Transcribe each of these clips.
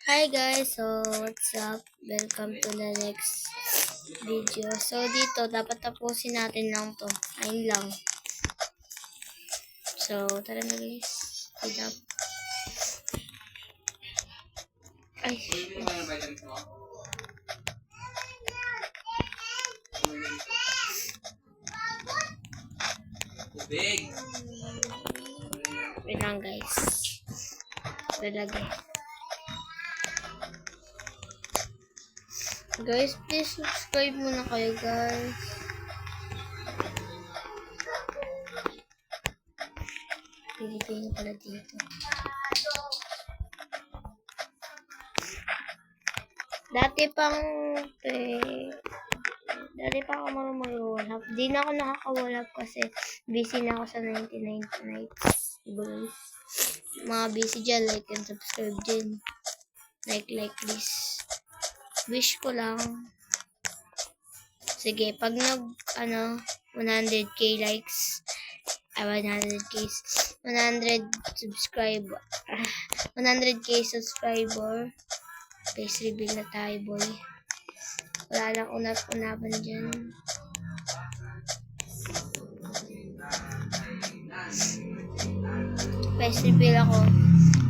Hi guys, so what's up? Welcome to the next video. So dito, dapat tapusin natin lang to. Ayun lang. So, tara na guys. Speed up. Ay, wait lang guys. Lalagay. Guys, please subscribe muna kayo guys. Pilipino pala dito. Dati pa ako marumag-wallhap. Di na ako nakaka-wallhap kasi busy na ako sa 99 nights. Diba guys? Mga busy dyan, like and subscribe din. Like please. Wish ko lang. Sige, pag 100k likes, 100 subscriber, 100k subscriber, face reveal na tayo, boy. Wala lang unap-unapan dyan. Face reveal ako.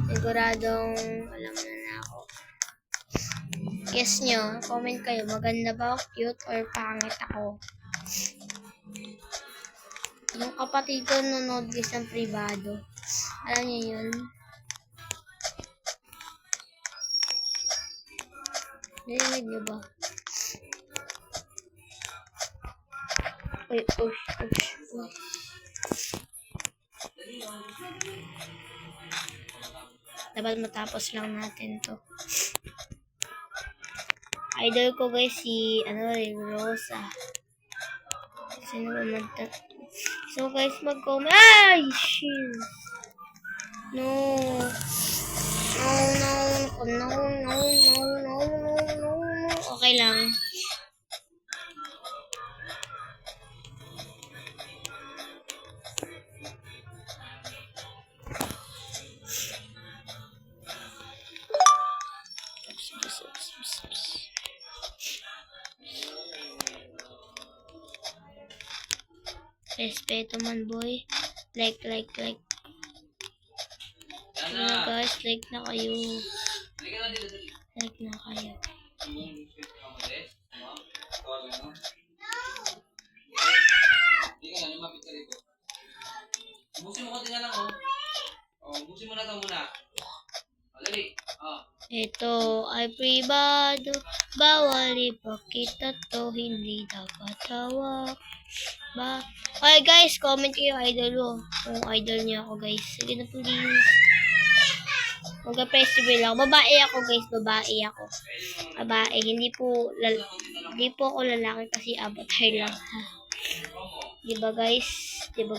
Siguradong alam na ako. Guess nyo, comment kayo, maganda ba ako, cute, or pangit ako? Yung kapatid ko nanonood guys ng privado. Alam niyo yun? Narinig niyo ba? Uy. Dapat matapos lang natin to. Idol ko guys si Rosa. Sino ba So guys, mag-comment. Ay! Shit! No. No. Okay lang. Respeto man boy. Like. Guys, like na kayo. Like na kayo. Busin mo konti na lang, busin mo na ito muna. Dali. Ito ay privado. Bawal ipakita to. Hindi dapat hawak. Okay guys, comment kayo idol mo. Kung idol niyo ako guys. Sige na please. Mag-festival ako. Babae ako guys. Babae. Hindi po ako lalaki kasi avatar lang. Diba guys? Guys.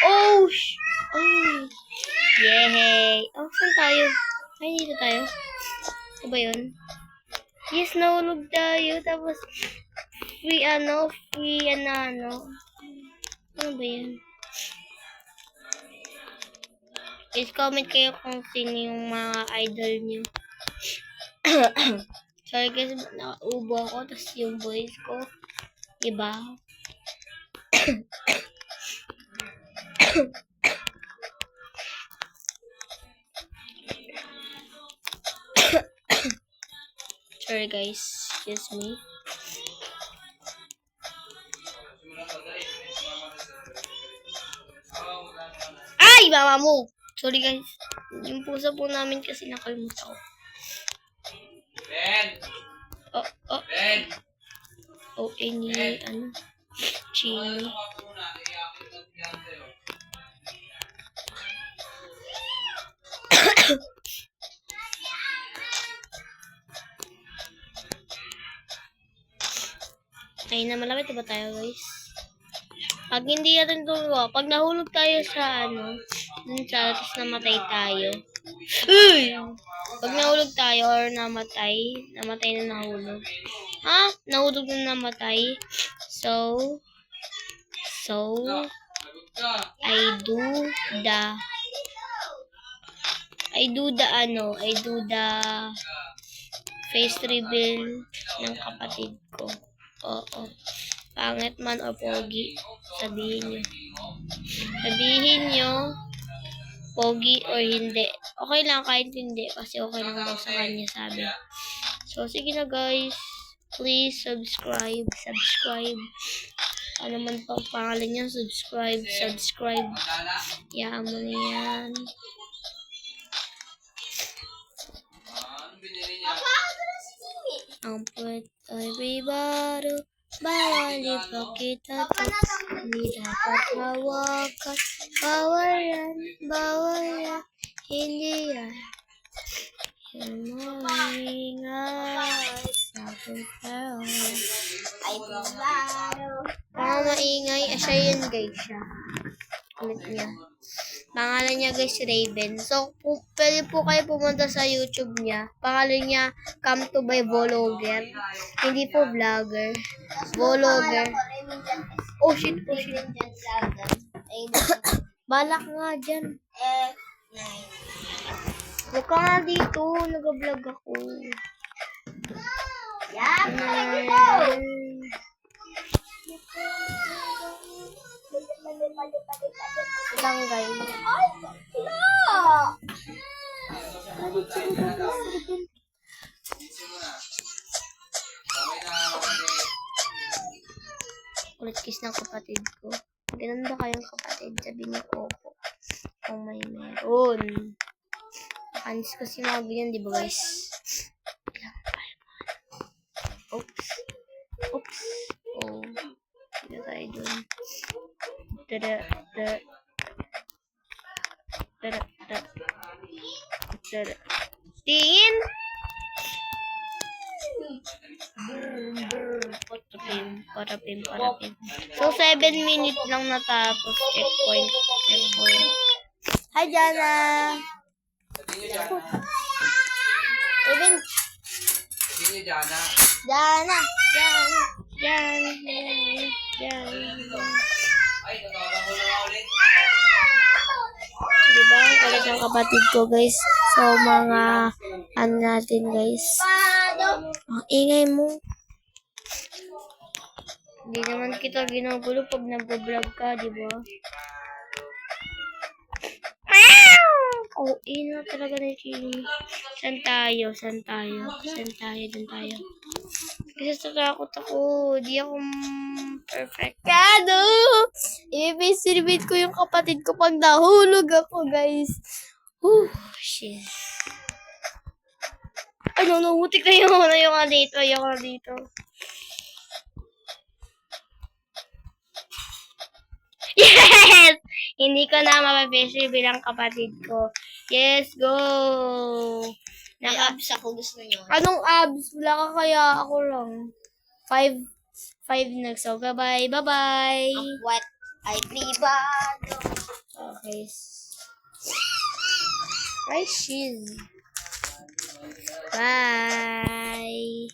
Oh! Yay! Oh, saan tayo? Ay, dito tayo. Ito ba yun? Yes, nahulog tayo. Tapos, free. Ano ba yan? Please comment kayo kung sino yung mga idol nyo. Sorry guys, naubo ako. Tapos yung voice ko, iba. Sorry guys, excuse me. Ay, mama mo! Sorry guys. Yung pusa po namin kasi nakalimutan ko. Ben! Ben! Ni Chini. Ay na malapit ba tayo guys? Pag hindi natin tumawa, pag nahulog tayo sa dun sa tapos namatay tayo. Uy! Pag nahulog tayo or namatay na nahulog. Nahulog na namatay. So I do the I do the face reveal ng kapatid ko. Oo. Pangit man o pogi, sabihin nyo, pogi or hindi. Okay lang kahit hindi, kasi okay lang daw sa kanya, sabi. So, sige na guys. Please subscribe. Ano man pang pangalan niya, subscribe. Yaan mo na yan. Ang puwet ay bibaro, bawal ipakita to, hindi dapat hawakan, bawal yan, hindi yan. Yan mo ingay sa pagkaw. Ay bibaro. Parang maingay, siya yun guys, siya. Ulit niya. Pangalan niya guys, Raven. So, pwede po kayo pumunta sa YouTube niya. Pangalan niya, Come to by Vlogger. Hindi po vlogger. Vlogger. Oh shit. Balak nga dyan. Huwag ka nga dito. Nag-vlog ako. Tanggay. Ulit kiss ng kapatid ko. Ganun ba kayong kapatid? Sabi niyo, opo. Kung may meron. Nakanis ko si mga ganyan, di ba guys? Oops. Oh. Hindi tayo dun. Tingin! Parapin. So, 7 minutes lang natapos. Checkpoint. Hi, Jana! Even. Sino Jana? Jana. Ay, tatawagan ko na ulit. Diba? Ang kulit ng kapatid ko, guys. So, mga ano natin, guys. Ang ingay mo. Hindi naman kita ginugulo pag nag-vlog ka, diba? Oh, ina talaga na yung Saan tayo? Dun tayo. Kasi natakot ako. Di ako perfect. Kado! I-face ko yung kapatid ko pag nahulog ako, guys. Shit. Ay, nanuhutik na yung dito. Yes! Hindi ko na mapapace bilang kapatid ko. Yes, go! May abs ako, gusto nyo. Anong abs? Wala ka kaya ako lang. 5 na. So, bye-bye. Ang what ay privado. Okay. Rice cheese. Bye!